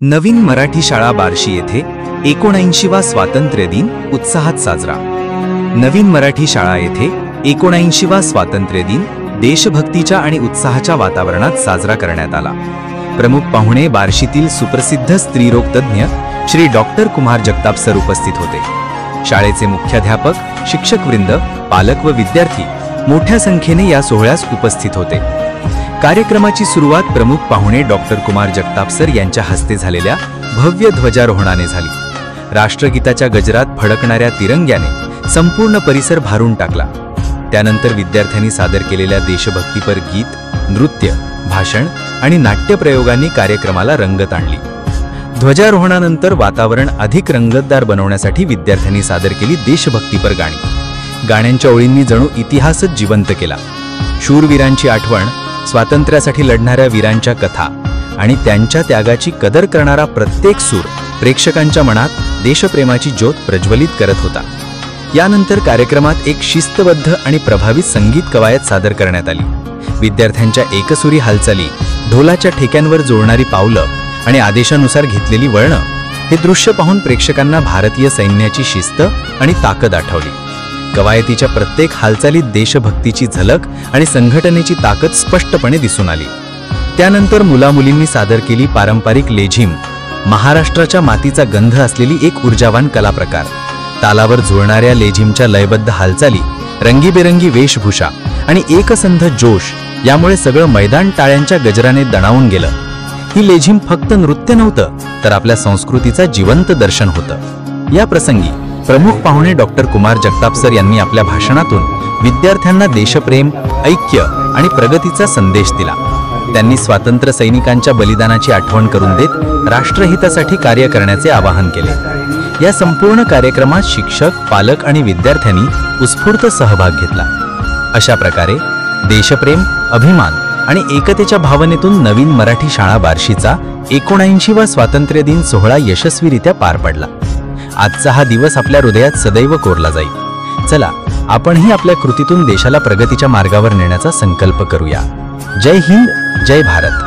नवीन मराठी शाळा बार्शी येथे 79वा स्वातंत्र्य दिन उत्साहात साजरा। नवीन मराठी शाळा येथे 79वा स्वातंत्र्य दिन देशभक्तीच्या आणि उत्साहाच्या वातावरणात साजरा करण्यात आला। प्रमुख पाहुणे बार्शीतील सुप्रसिद्ध स्त्रीरोग तज्ञ श्री डॉक्टर कुमार जगताप सर उपस्थित होते। शाळेचे मुख्याध्यापक, शिक्षकवृंद, पालक व विद्यार्थी मोठ्या संख्येने या सोहळ्यास उपस्थित होते। कार्यक्रमाची सुरुवात प्रमुख पाहुणे डॉक्टर कुमार जगताप सर यांच्या हस्ते झालेल्या भव्य ध्वजारोहणाने झाली। राष्ट्रगीताच्या गजरात फडकणाऱ्या तिरंग्याने संपूर्ण परिसर भारून टाकला। त्यानंतर विद्यार्थ्यांनी सादर केलेल्या देशभक्तीपर गीत, नृत्य, भाषण आणि नाट्यप्रयोगांनी कार्यक्रमाला रंगत आणली। ध्वजारोहणानंतर वातावरण अधिक रंगतदार बनवण्यासाठी विद्यार्थ्यांनी सादर केली देशभक्तीपर गाणी। गाण्यांच्या ओळींनी जणू इतिहासच जिवंत केला। शूरवीरांची आठवण, स्वातंत्र्यासाठी लढणाऱ्या वीरांच्या कथा आणि त्यांच्या त्यागाची कदर करणारा प्रत्येक सूर प्रेक्षकांच्या मनात देशप्रेमाची ज्योत प्रज्वलित करत होता। यानंतर कार्यक्रमात एक शिस्तबद्ध आणि प्रभावी संगीत कवायत सादर करण्यात आली। विद्यार्थ्यांच्या एकसुरी हालचाली, ढोलाच्या ठेक्यांवर जोडणारी पावलं आणि आदेशानुसार घेतलेली वळणं हे दृश्य पाहून प्रेक्षकांना भारतीय सैन्याची शिस्त आणि ताकद आठवली। कवायतीच्या प्रत्येक हालचालीत देशभक्तीची झलक आणि संघटनेची ताकद स्पष्टपणे दिसून आली। त्यानंतर मुलामुलींनी सादर केली पारंपरिक लेझिम, महाराष्ट्राच्या मातीचा गंध असलेली एक ऊर्जावान कलाप्रकार। तालावर झुळणाऱ्या लेझिमच्या लयबद्ध हालचाली, रंगीबेरंगी वेशभूषा आणि एकसंध जोश यामुळे सगळं मैदान टाळ्यांच्या गजराने दणावून गेलं। ही लेझिम फक्त नृत्य नव्हतं, तर आपल्या संस्कृतीचा जिवंत दर्शन होतं। या प्रसंगी प्रमुख पाहुणे डॉक्टर कुमार जगताप सर यांनी आपल्या भाषणातून विद्यार्थ्यांना देशप्रेम, ऐक्य आणि प्रगतीचा संदेश दिला। त्यांनी स्वातंत्र्य सैनिकांच्या बलिदानाची आठवण करून देत राष्ट्रहितासाठी कार्य करण्याचे आवाहन केले। या संपूर्ण कार्यक्रमात शिक्षक, पालक आणि विद्यार्थ्यांनी उत्स्फूर्त सहभाग घेतला। अशा प्रकारे देशप्रेम, अभिमान आणि एकतेच्या भावनेतून नवीन मराठी शाळा बार्शीचा 79वा स्वातंत्र्य दिन सोहळा यशस्वीरित्या पार पडला। आजचा हा दिवस आपल्या हृदयात सदैव कोरला जाईल। चला, आपणही आपल्या कृतीतून देशाला प्रगतीच्या मार्गावर नेण्याचा संकल्प करूया। जय हिंद, जय भारत।